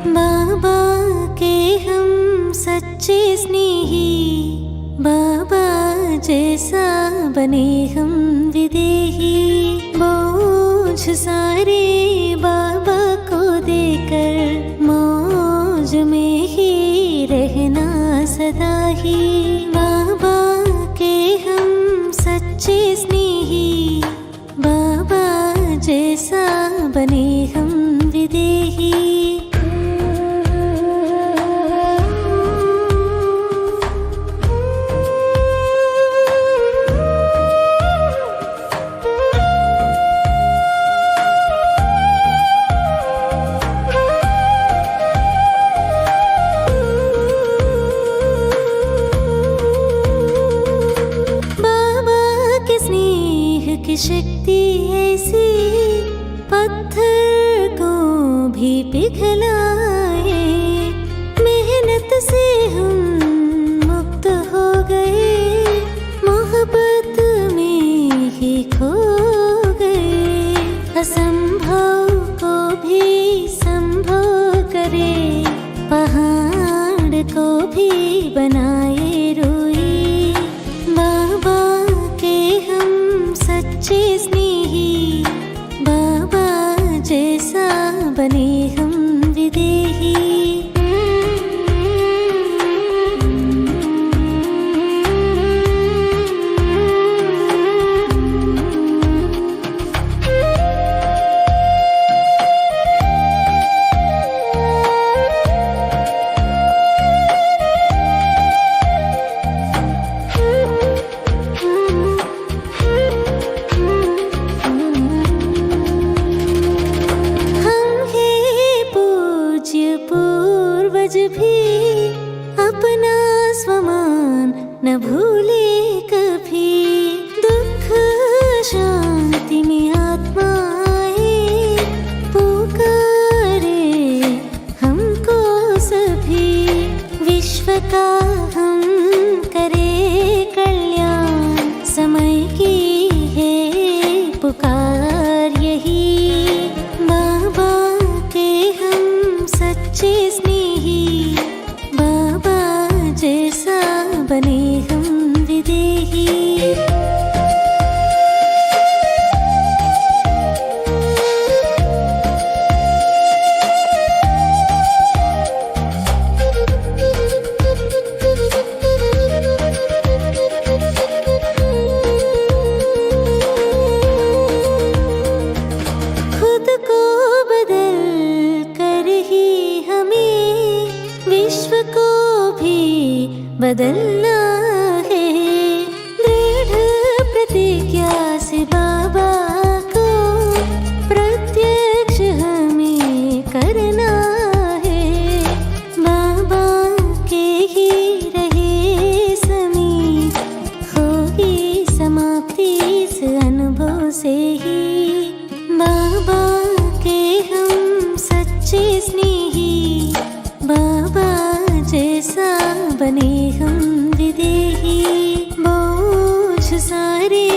बाबा के हम सच्चे स्नेही, बाबा जैसा बने हम विदेही। बोझ सारे बाबा को देकर मौज में ही रहना सदा ही। बाबा के हम सच्चे स्नेही, बाबा जैसा बने हम विदेही। की शक्ति ऐसी पत्थर को भी पिघलाए। मेहनत से हम मुक्त हो गए, मोहब्बत में ही खो गए। असंभव को भी संभव करे, पहाड़ को भी बनाए रोई। बाबा के हम सच्चे स्नेही, बाबा जैसा बने हम विदेही। पूर्वज भी अपना स्वमान न भूले कभी। दुख शांति में आत्माएं पुकारे हमको सभी। विश्व का हम करे कल्याण, समय की है पुकार यही। बाबा के हम सच्चे स्नेही, बाबा जैसा बने हम विदेही। खुद को बदल कर ही हमें विश्व को भी बदलना है। दृढ़ प्रतिज्ञा से बाबा को प्रत्यक्ष हमें करना है। बाबा के ही रहे समीप, होगी समाप्ति इस अनुभव से ही। बाबा के हम सच्चे स्नेही, बाबा जैसा बने हम विदेही। बोझ सारे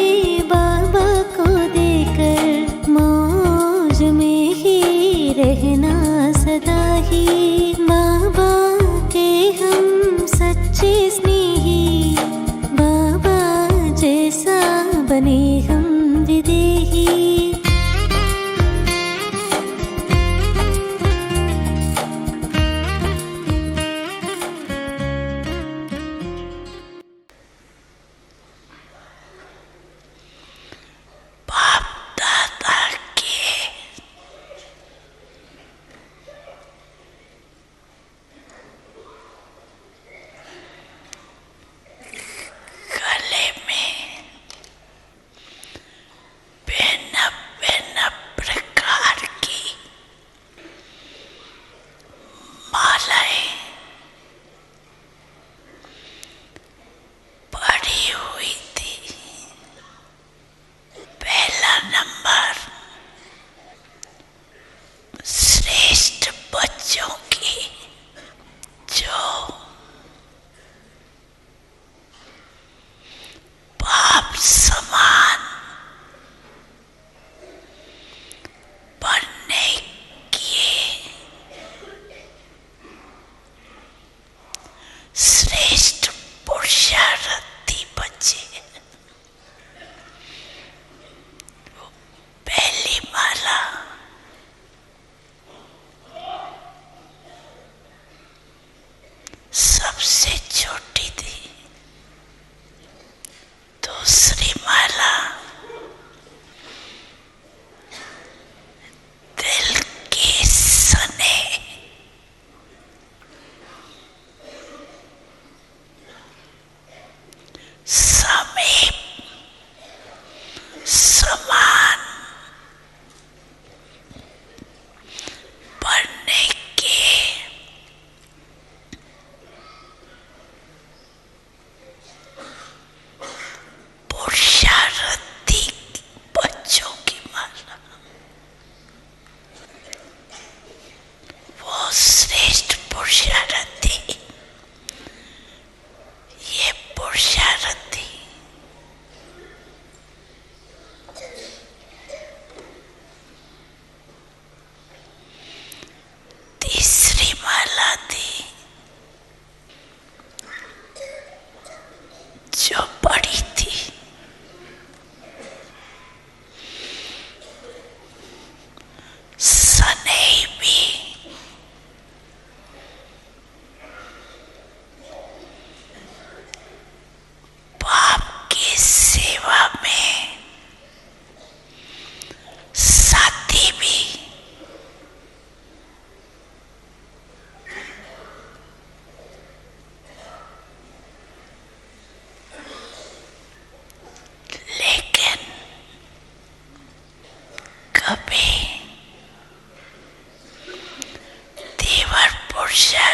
बाबा को देकर मौज में ही रहना सदा ही। बाबा के हम सच्चे स्नेही, बाबा जैसा बने हम विदेही।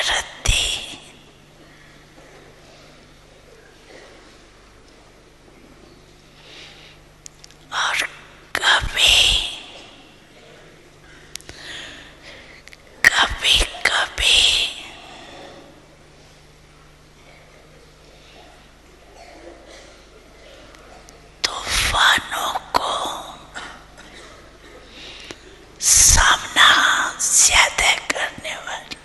करती और कभी कभी कभी तूफानों को सामना ज्यादा करने वाली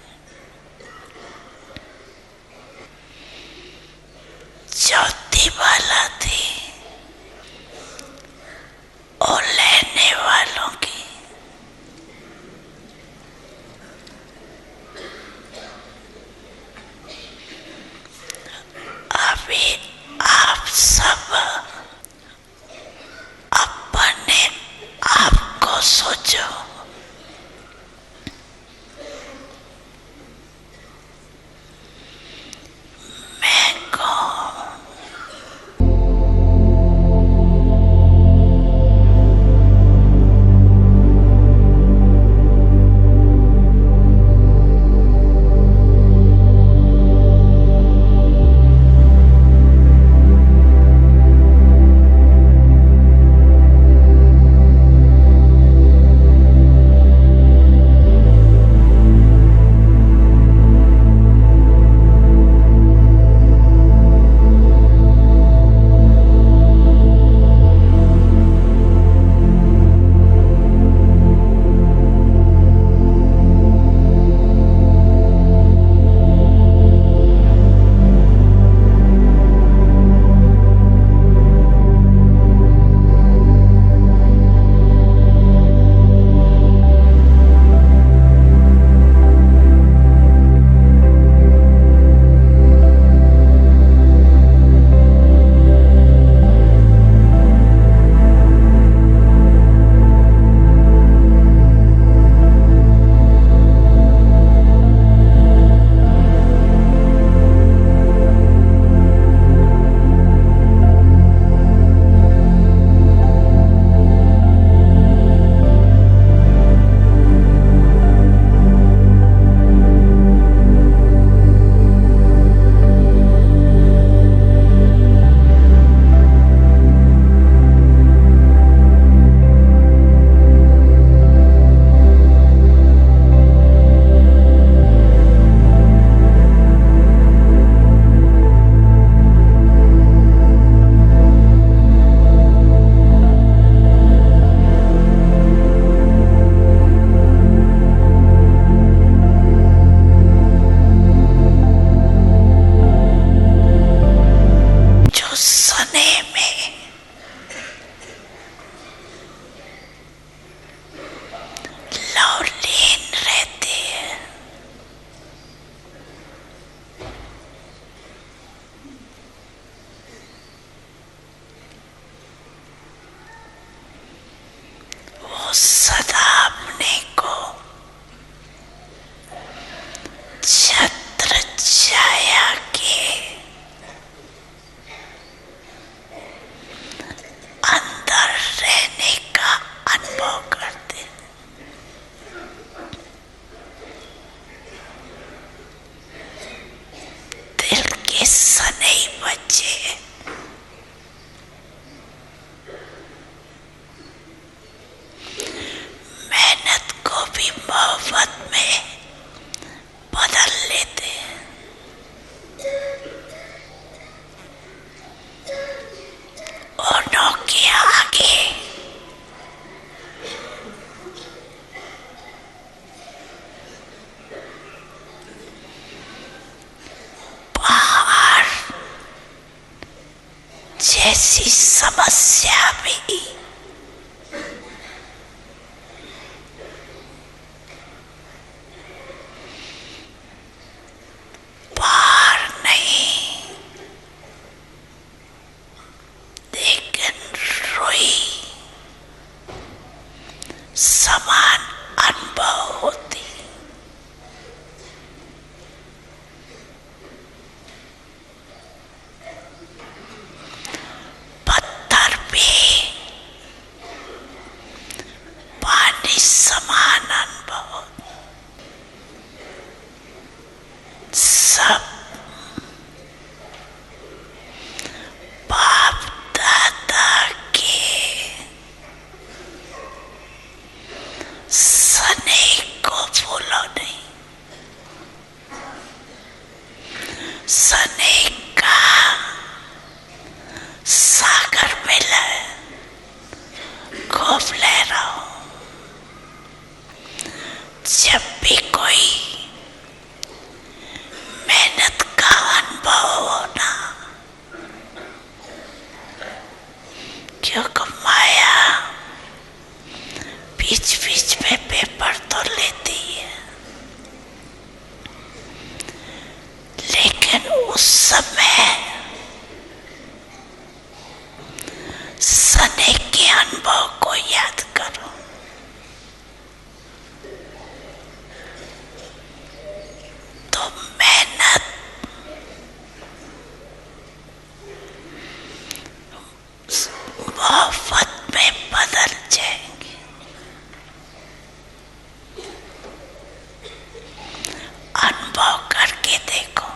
चौथी वाला थी और लेने वालों की अभी आप सब अपने आप को सोचो, मैं कौन? सदा अपने को छत्र छाया के अंदर रहने का अनुभव करते, दिल के सनई बच्चे मेहनत को भी मोहब्बत में बदल लेते हैं। उन्हों के आगे पहाड़ जैसी समस्या भी समान अनुभव होती। पत्थर भी जब भी कोई मेहनत का अनुभव होना, क्योंकि माया बीच बीच में पेपर तो लेती है, लेकिन उस समय सने के अनुभव को याद करो। तो मेहनत मोहब्बत में बदल जाएंगी। अनुभव करके देखो।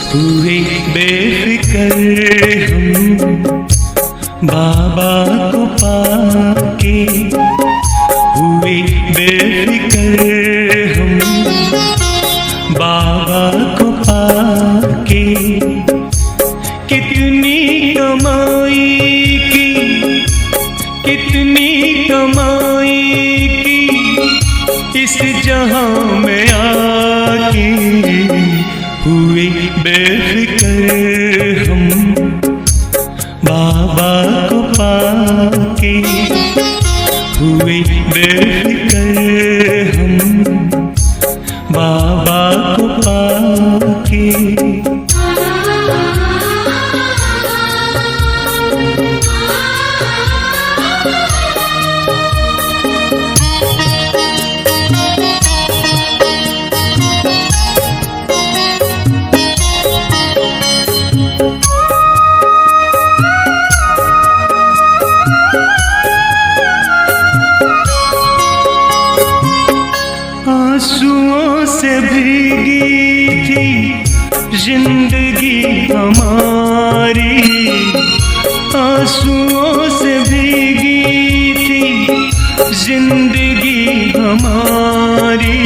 हुए बेफिक्र हम बाबा को पाके, हुए बेफिक्र हम बाबा को पाके। कितनी कमाई की, कितनी कमाई की इस जहां में आके। हुए बेफिक्र हम बाबा को पाके, हुए बेफिक्र हम बाबा को पाके। आंसुओं से भीगी थी जिंदगी हमारी, आंसुओं से भीगी थी जिंदगी हमारी।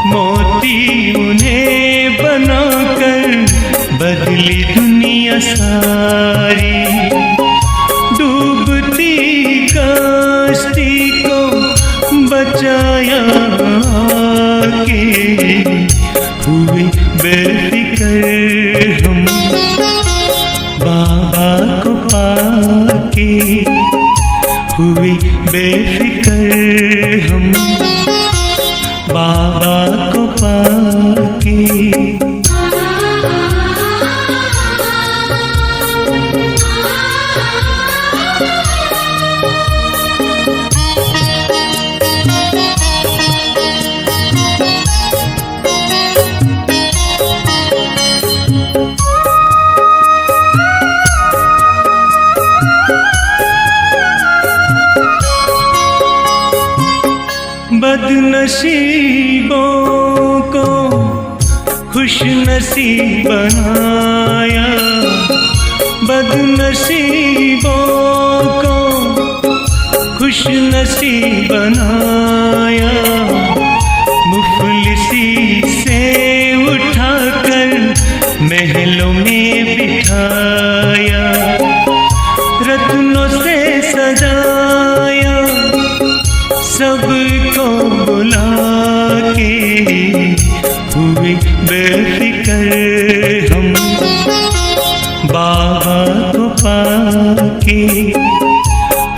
मोती उन्हें बनाकर बदली दुनिया सारी। डूबती कश्ती को बचाया के। हुए बेफिक्र हम बाबा को पाके, हुए बेफिक्र हम बाबा को पाके। बदनसीबों को खुश नसीब बनाया, बदनसीबों को खुश नसीब बनाया, मुफलिसी से उठाकर महलों में बिठाया, रत्नों से सजाया, सबको बुला के हुए बेफिक्र हम, बाबा को पाके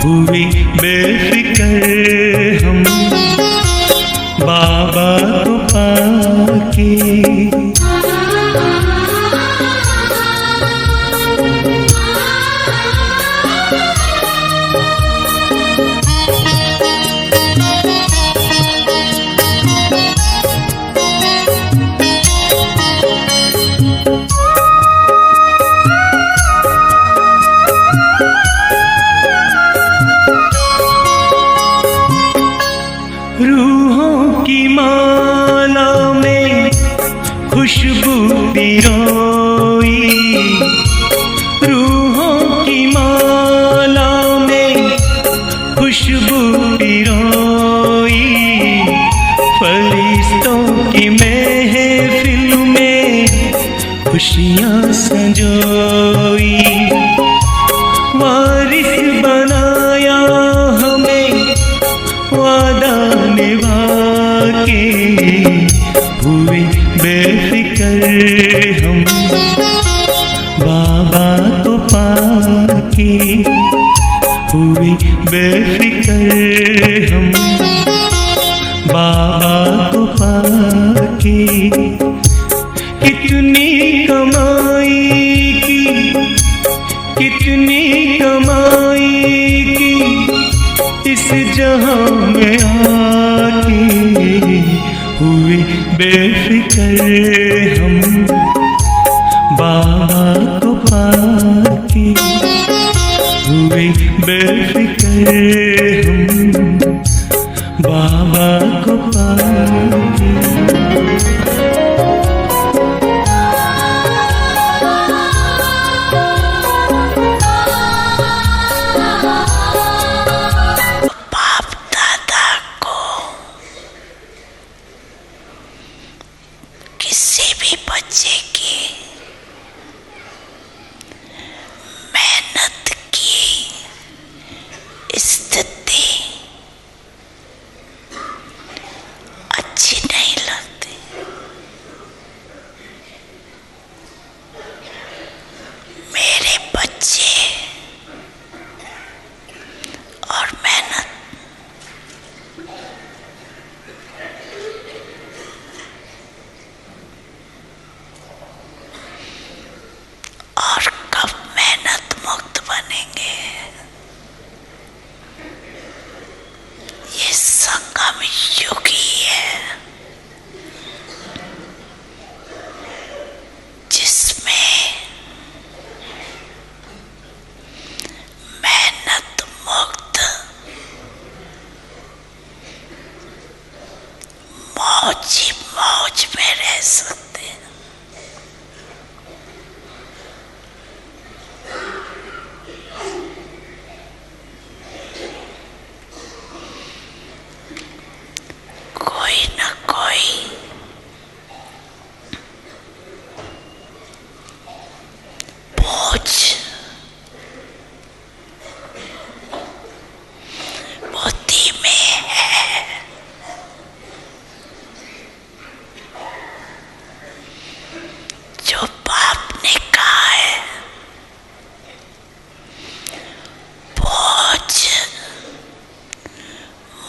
हुए बेफिक्र हम, बाबा को पाके। रूहों की माला में खुशबू पिरोई, रूहों की माला में खुशबू पिरोई, फरिश्तों की महफिल में खुशियाँ संजोई, वारिस बनाया हमें वादा निभा के हुए बेफिक्र हम, बाबा को पाके हुए बेफिक्र हम, बाबा को पाके। कितनी कमाई की, कितनी कमाई की इस जहां में आके हुए बेफिक्र हम, बाबा को पाके हुए बेफिक्र हम, बाबा को पाके। किसी भी बच्चे की मेहनत की स्थिति अच्छी नहीं लगती। मेरे बच्चे और मेहनत और कब मेहनत मुक्त बनेंगे, ये संगम युग ही है जिसमें मेहनत मुक्त मौज ही मौज में रह सकते हैं। कोई न कोई बोझ बुद्धि में है, जो बाप ने कहा है बोझ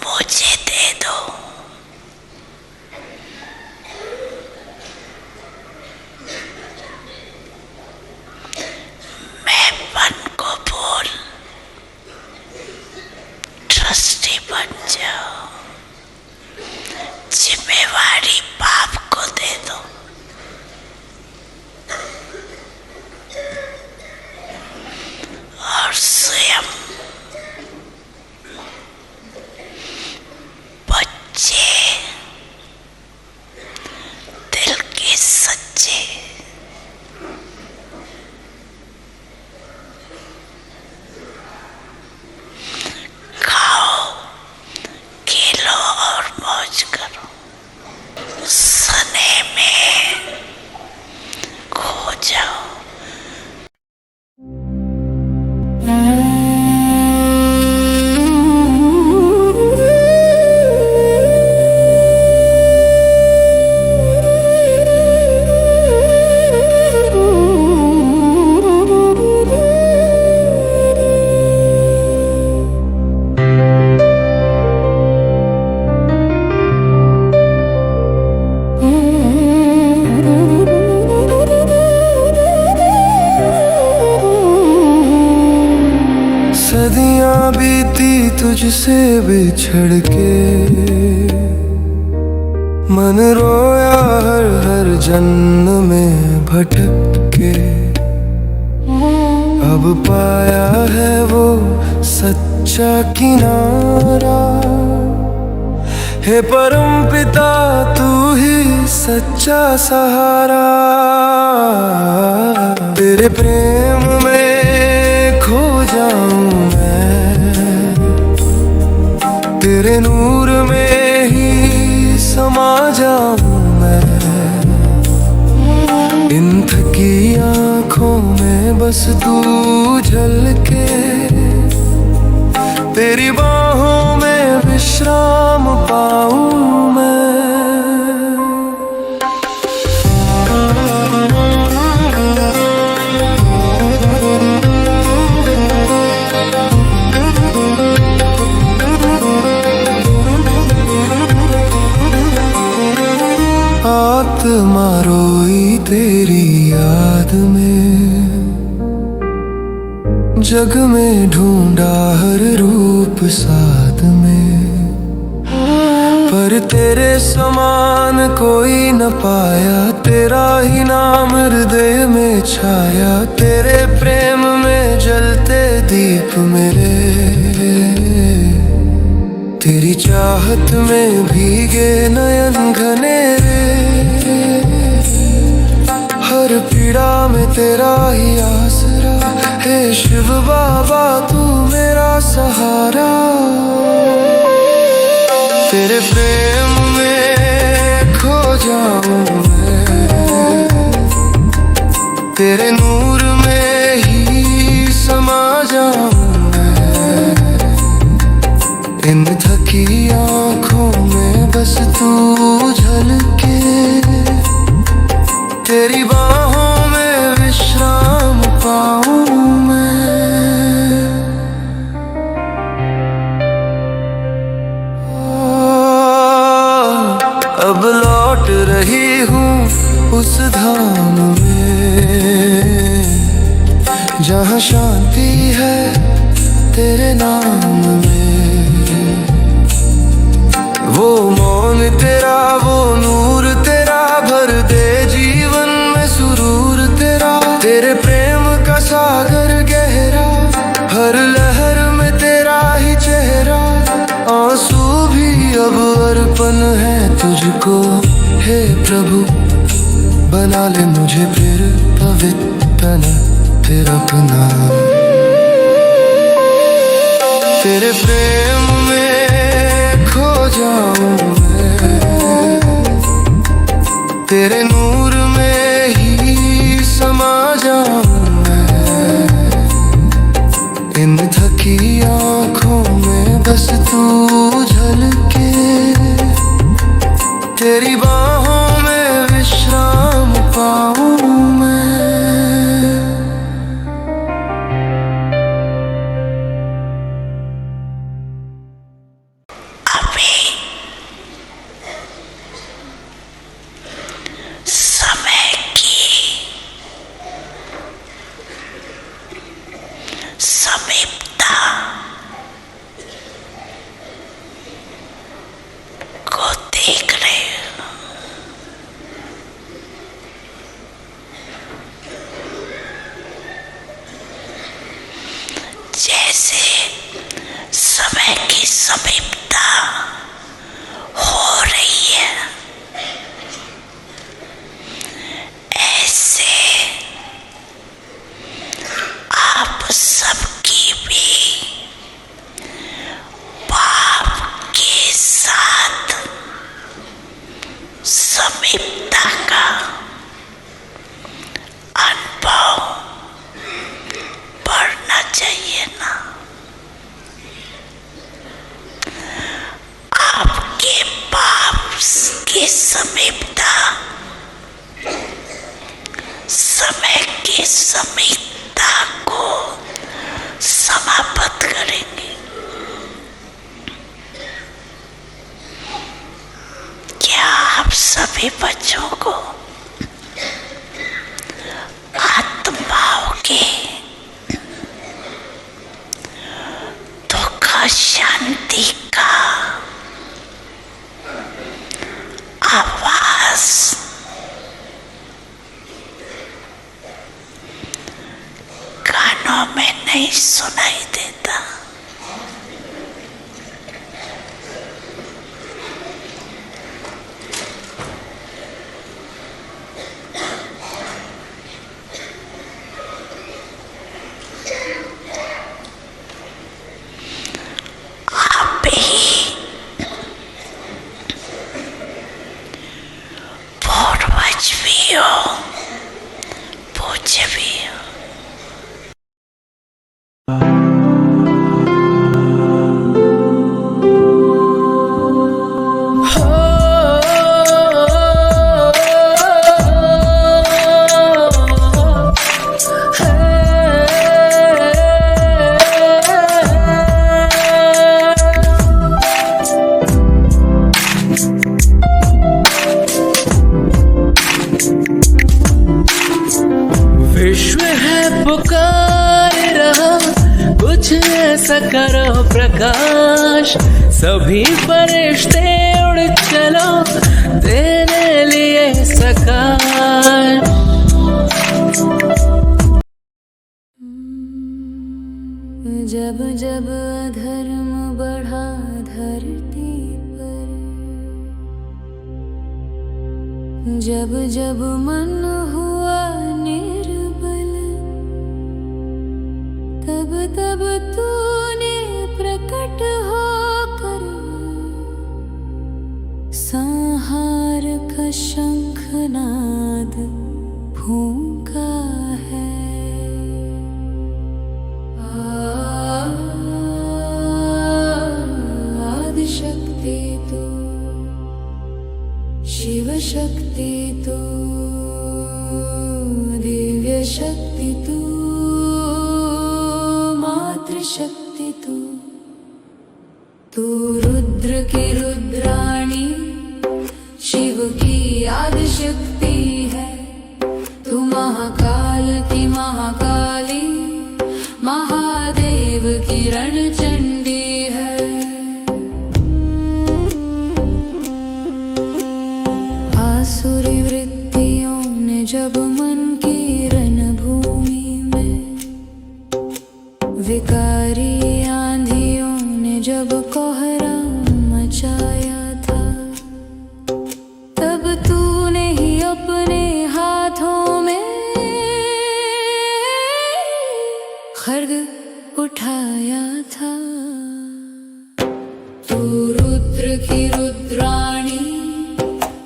मुझे दे दो, मैं बन को बोल ट्रस्टी बन जाओ, जिम्मेवारी बाप को दे दो। और स्वयं बच्चे तुझसे बिछड़ के, मन रोया हर हर जन्म में भटक के। अब पाया है वो सच्चा किनारा, हे परम पिता तू ही सच्चा सहारा। तेरे प्रेम में खो जाऊं मैं, तेरे नूर में ही समा जाऊं मैं। इन थकी आँखों में बस तू झलके, तेरी बाहों में विश्राम पाऊं मैं। आत्मा रोई तेरी याद में, जग में ढूंढा हर रूप साथ में, पर तेरे समान कोई न पाया। तेरा ही नाम हृदय में छाया, तेरे प्रेम में जलते दीप मेरे, तेरी चाहत में भीगे नयन घनेरे। हर पीड़ा में तेरा ही आसरा, हे शिव बाबा तू मेरा सहारा। तेरे प्रेम में खो जाऊं मैं, तेरे नूर में ही समा जाऊं मैं। इन थकी आँखों में बस तू झलके, तेरी बाहों में विश्राम पाऊं मैं। अब लौट रही हूँ उस धाम में, जहाँ शांति है तेरे नाम में। वो मौन तेरा, वो नूर तेरा, भर दे जीवन में सुरूर तेरा। तेरे प्रेम का सागर गहरा, हर लहर में तेरा ही चेहरा। आंसू भी अब अर्पण है तुझको, हे प्रभु बना ले मुझे फिर पवित्र फिर अपना। तेरे प्रेम में खो जाऊं मैं, तेरे नूर में ही समा जाऊं मैं। इन थकी आँखों में बस तू झलके, तेरी बाहों में विश्राम पाऊं मैं। समय की समीपता को देख रहे हो। जैसे समय की समीपता हो रही है, ऐसे आप सबकी भी पाप के साथ समीपता का अनुभव बढ़ना चाहिए ना। आपके पाप की समीपता समय की समीपता को समाप्त करेंगे। क्या आप सभी बच्चों को आत्माओं के दुख शांति का आवाज कानों में नहीं सुनाई देता। पूर्वज भी हो, पूज्य भी हो। विश्व है पुकार रहा, कुछ ऐसा करो प्रकाश, सभी फरिश्ते उड़ चलो तेरे लिए सकाश। जब जब अधर्म बढ़ा धरती पर, जब जब मन हुआ निर्बल, तब तब तूने प्रकट होकर संहार का शंखनाद फूंका है। आदिशक्ति तू, शिव शक्ति तू, दिव्य शक्ति तू, मातृशक्ति तू, तू रुद्र की रुद्राणी, शिव की आदिशक्ति है। तू महाकाल की महाकाली, महादेव की रणचंडी है। आसुरी वृत्तियों ने जब मन की रणभूमि में, विकारी आंधियों ने जब कोहरा मचाया था, तब तूने ही अपने हाथों में खड्ग उठाया था। तू रुद्र की रुद्राणी,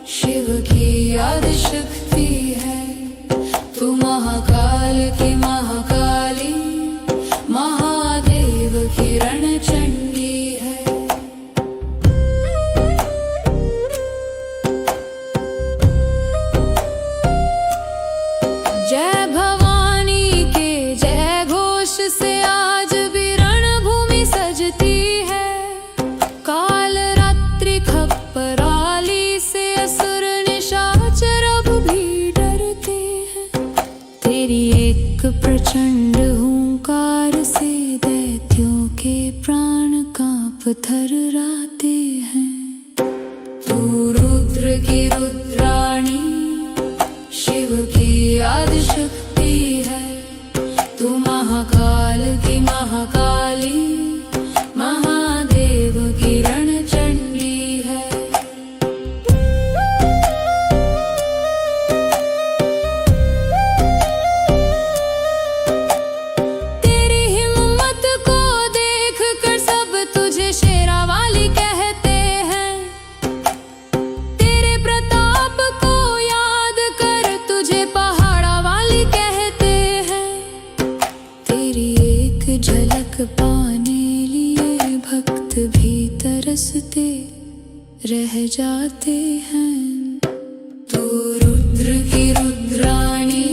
शिव की आदिशक्ति है। तू महाकाल की महाकाली, महादेव की रणचंडी है। जय भवानी के जय घोष से आज भी रणभूमि सजती है। काल रात्रि खप्पराली से असुर निशाचर अब भी डरते हैं। तेरी एक प्रचंड हुंकार से दैत्यों के प्राण कांप थर्राते हैं। तू रुद्र की रुद्राणी, शिव की आदिशक्ति है। तू महाकाल की महाकाली, महादेव की रणचंडी है। तेरी हिम्मत को देख कर सब तुझे शेरावाली कहते हैं। तेरे प्रताप को याद कर तुझे पहाड़ा वाली कहते हैं। तेरी एक झलक पाने लिए भक्त भी तरसते रह जाते हैं। तू रुद्र की रुद्राणी,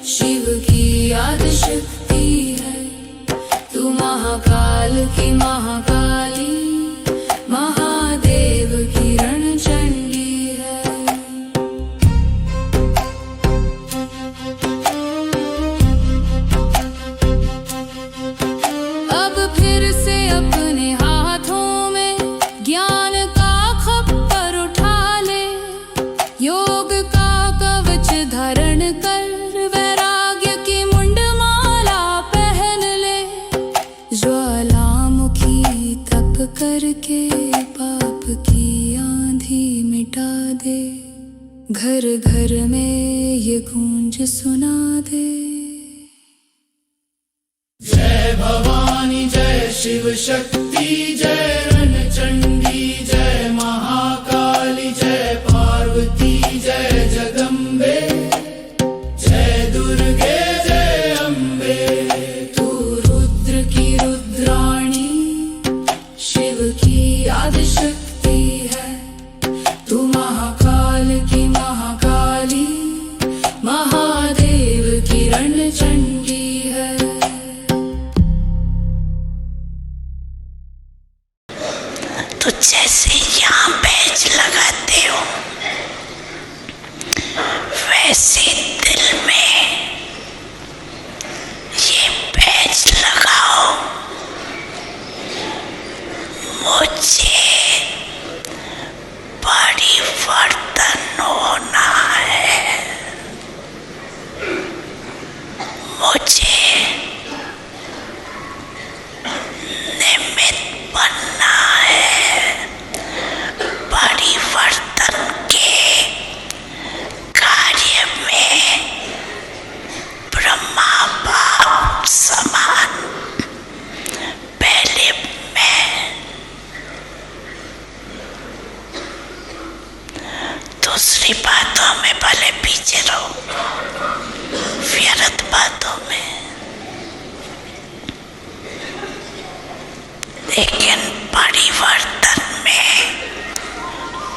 शिव की आदिशक्ति है। तू महाकाल की महाकाली, महादेव की रणचंडी है। अब फिर से अपने करके पाप की आंधी मिटा दे, घर घर में ये गूंज सुना दे। जय भवानी जय शिव शक्ति जय रणचंडी जय महाकाली जय पार्वती जय जगम्बे जय दुर्गे जय अम्बे। तू रुद्र की रुद्राणी, शिव की आदिशक्ति है। तू महाकाल की महाकाली, महादेव की रणचंडी है। तो जैसे यहाँ बैच लगाते हो, वैसे दिल में ये बैच लगाओ। मुझे परिवर्तन होना है, मुझे निमित्त बनना है परिवर्तन के कार्य में। ब्रह्मा बाप समान पहले मैं, दूसरी बातों में भले पीछे रहो, व्यर्थ बातों में, लेकिन परिवर्तन में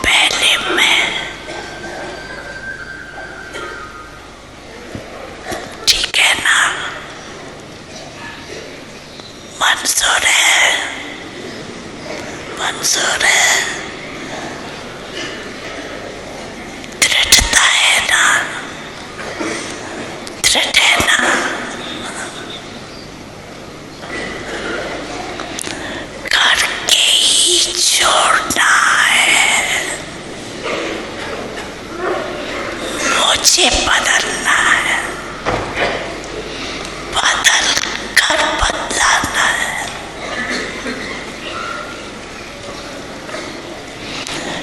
पहले मैं। ठीक है ना? मंजूर है? मंजूर है? दृढ़ता है ना? दृढ़ है ना? करके ही छोड़ना है। मुझे बदलना है, बदल कर बदलाना है।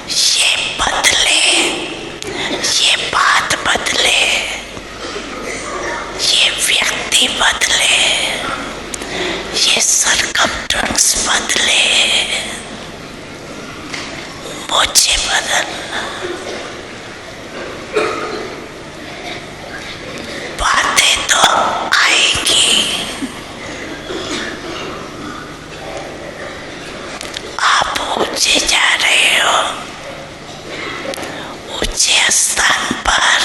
ये बदले, ये बात बदले, ये व्यक्ति बदले, ये सरकमस्टेंस बदले, मुझे बदलना। बातें तो आएगी, आप ऊंचे जा रहे हो, ऊंचे स्थान पर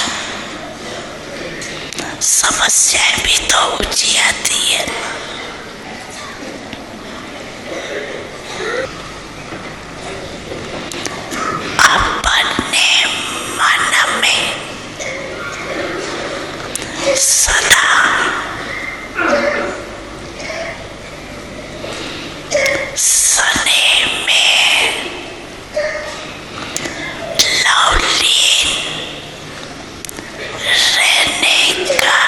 समस्याएं भी तो ऊंची आती है। अपने मन में सदा सने में लवलीन रहने का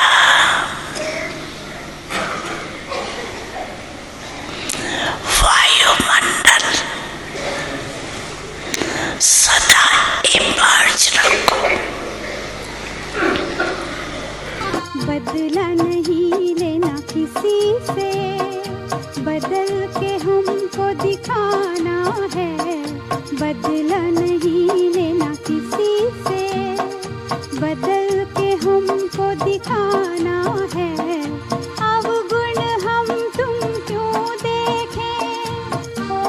वायुमंडल सदा इमर्ज रखो। बदला नहीं लेना किसी से, बदल के हमको दिखाना है। बदला नहीं लेना किसी से, बदल के हमको दिखाना है। अवगुण हम तुम क्यों देखें, ओ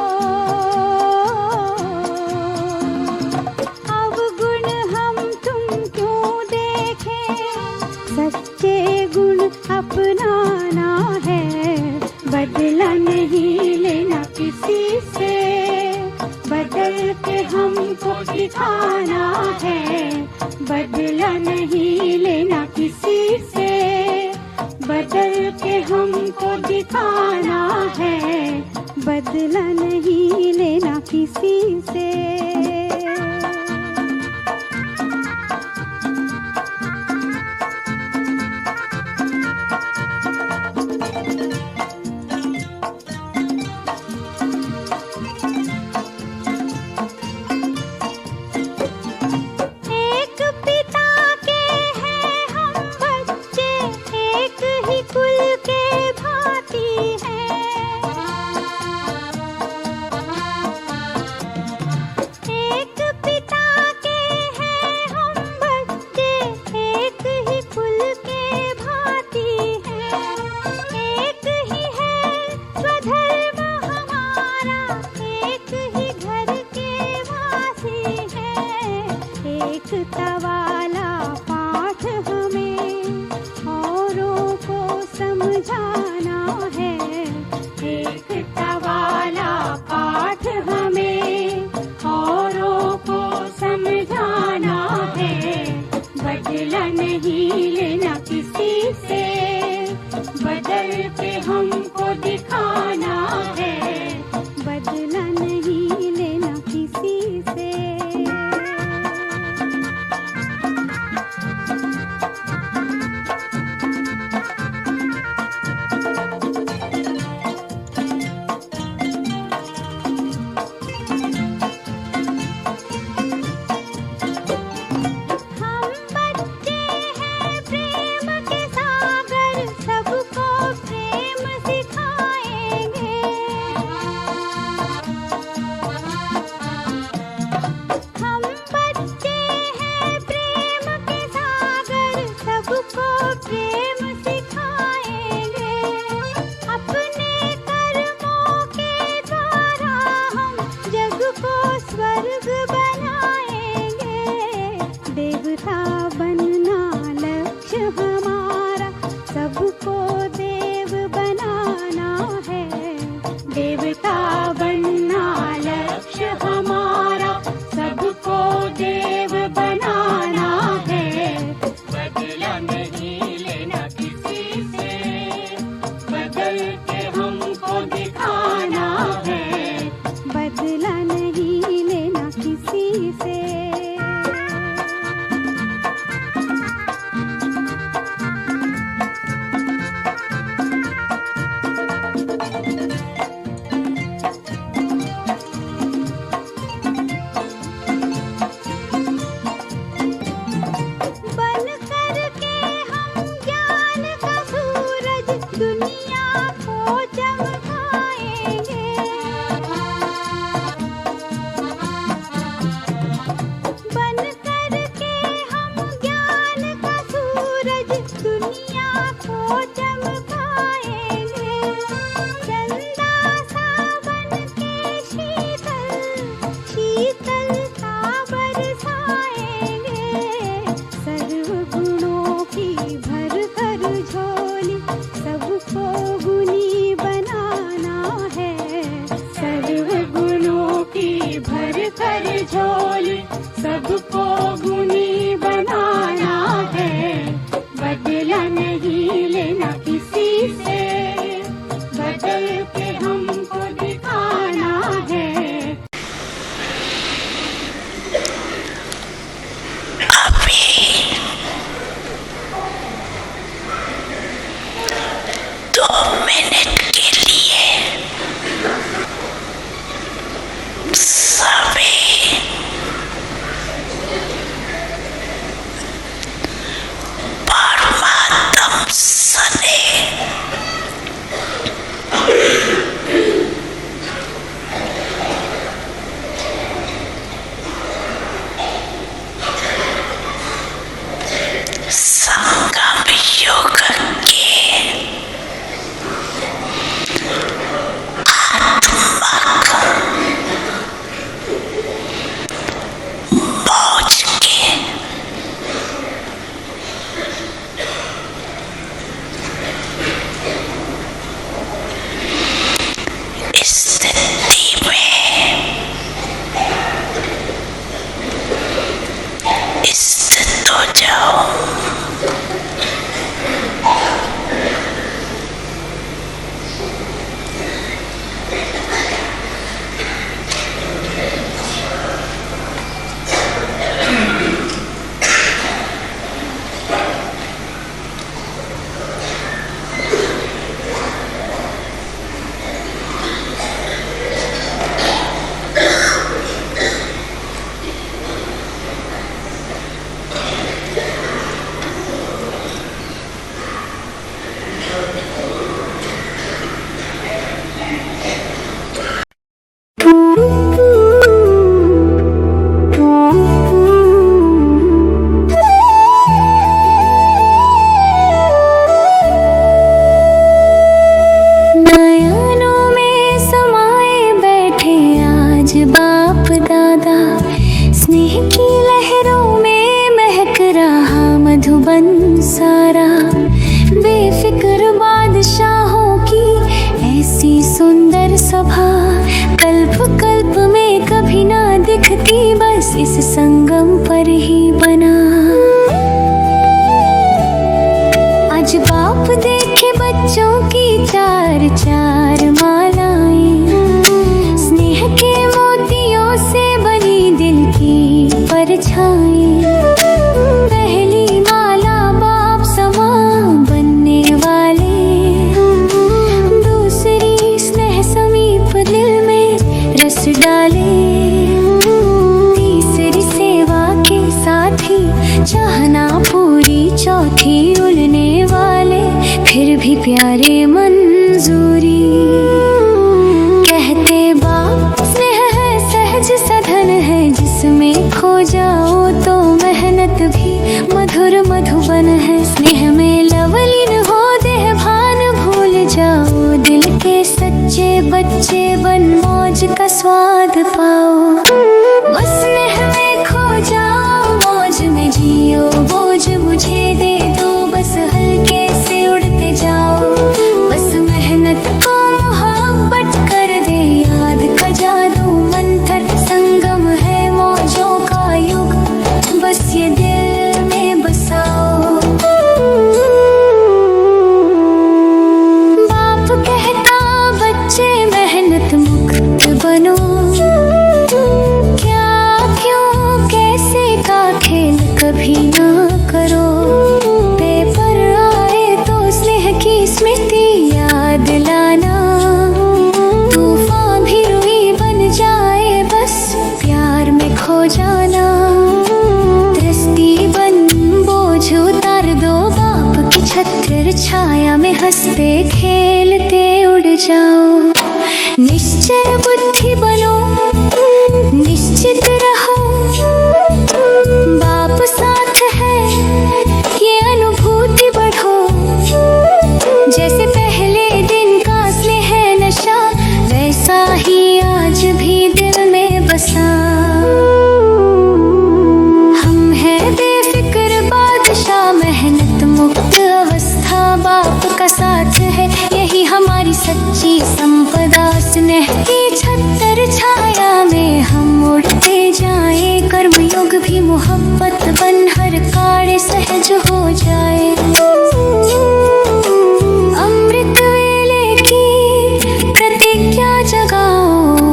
अवगुण हम तुम क्यों देखें। सच्चे गुण अपनाना है, बदला नहीं लेना किसी से, बदल के हमको दिखाना है। बदला नहीं लेना किसी से, बदल के हमको दिखाना है। बदला नहीं लेना किसी से। एकता वाला पाठ हमें औरों को समझाना है। एकता वाला पाठ हमें औरों को समझाना है। बदला नहीं लेना किसी से, बदल के हमको दिखाना है। बदला नहीं लेना किसी से। हम बच्चे हैं प्रेम के सागर, सबको प्रेम सिखाएंगे। हम बच्चे हैं प्रेम के सागर, सबको प्रेम सिखाएंगे। अपने कर्मों के द्वारा हम जग को स्वर्ग बनाएंगे। देवता बनना लक्ष्य हमारा, सबको देव बनाना है। देवता बनना लक्ष्य हमारा, सबको देव बनाना है। बदला नहीं लेना किसी से, बदल के हमको दिखाना है। बदला नहीं लेना किसी से। बन करके हम ज्ञान का सूरज दुनिया को चमकाएंगे। बन करके हम ज्ञान का सूरज दुनिया को चमकाएंगे। चंदा सावन के शीतल शीतलता बरसाएंगे। सर्व गुणों की भर कर झोली, सबको गुणी बनाना है। सर्व गुणों की भर कर झोली, सबको गुणी बनाना है। बदला नहीं लेना किसी से, बदल के हमको दिखाना है। अभी 2 मिनट के लिए सभी परमात्म सने संगम युग के आत्मक मौज के स्थिति में स्थित हो जाओ। आज बाप दादा स्नेह की लहरों में बच्चे बन मौज का स्वाद पाओ, बस नेह में खो जाओ, मौज में जियो, बोझ मुझे दे दो, बस हल्के से उड़ते जाओ, बस मेहनत को मोहब्बत कर दे याद का जादू मंथर, संगम है मौजों का युग, बस ये दिल में बसाओ। बाप कहता बच्चे मेहनत मुक्त बनो, क्या क्यों कैसे का खेल कभी ना करो, पेपर आए तो स्नेह की स्मृति याद लाना, तूफान भी रुई बन जाए बस प्यार में खो जाना, दृष्टि बन बोझ उतार दो, बाप की छत्र छाया में हंसते खेलते उड़ जाओ, निश्चय बुद्धि बनो, निश्चित रहो, बाप साथ है ये अनुभूति बढ़ो, जैसे पहले दिन का स्नेह नशा, वैसा ही आज भी दिल में बसा। हम हैं बेफिक्र बादशाह, मेहनत मुक्त अवस्था, बाप का साथ है यही हमारी सच्ची संपदा, स्नेह की छत्र छाया में हम उड़ते जाए, कर्मयोग भी मोहब्बत बन हर कार्य सहज हो जाए, अमृत वेले की प्रतिज्ञा जगाओ,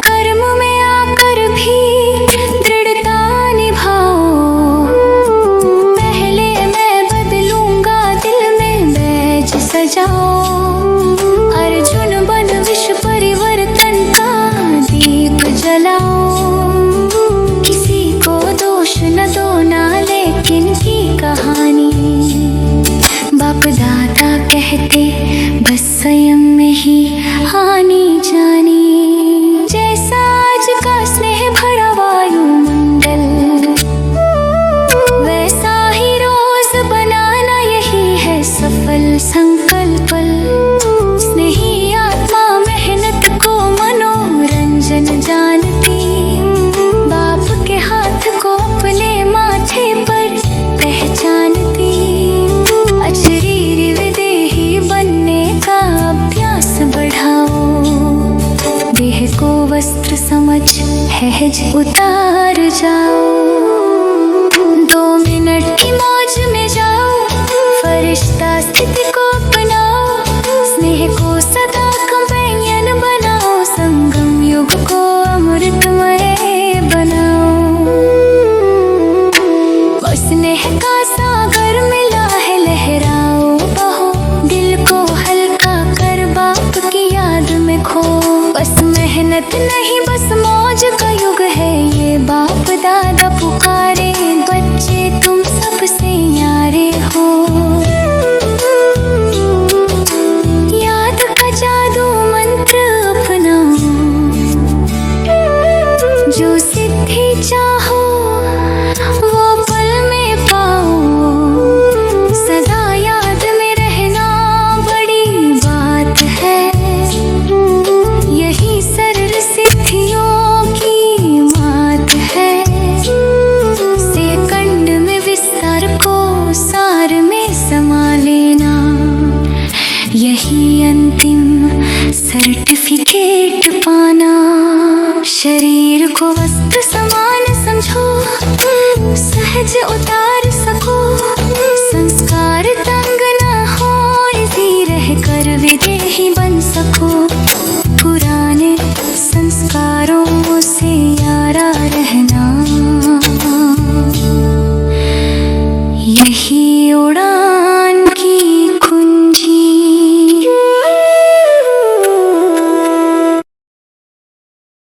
कर्म में आकर भी दृढ़ता निभाओ, पहले मैं बदलूंगा दिल में बैज सजाओ, अर्जुन बन विश्व परिवर्तन का दीप जलाओ, किसी को दोष न दो ना लेकिन की कहानी, बाप दादा कहते बस स्वयं में ही हानि जानी, जैसा आज का स्नेह भरा वायुमंडल, वैसा ही रोज बनाना यही है सफल संकल्प, स्नेही आत्मा मेहनत को मनोरंजन जानती, बाप के हाथ को अपने माथे पर पहचानती, अशरीर विदेही बनने का अभ्यास बढ़ाओ, देह को वस्त्र समझ सहज उतार जाओ, 2 मिनट की मौज में जाओ, फरिश्ता स्थिति को अपनाओ, स्नेह को सदा कंपेनियन बनाओ, संगम युग को अमृतमय बनाओ, स्नेह का सागर मिला है लहराओ बहो, दिल को हल्का कर बाप की याद में खो, बस मेहनत नहीं बस मौज का युग है ये, बाप दादा पुकारे बच्चे तुम सबसे न्यारे हो, याद का जादू मंत्र अपनाओ, जो सिद्धि चाहो वो पल में पाओ, सदा याद में रहना बड़ी बात है, यही सरल सिद्धियों की मात है, सेकंड में विस्तार को सार में समा लेना, यही अंतिम सर्टिफिकेट पाना, शरीर को वस्त्र समान समझो, सहज उतार सको, संस्कार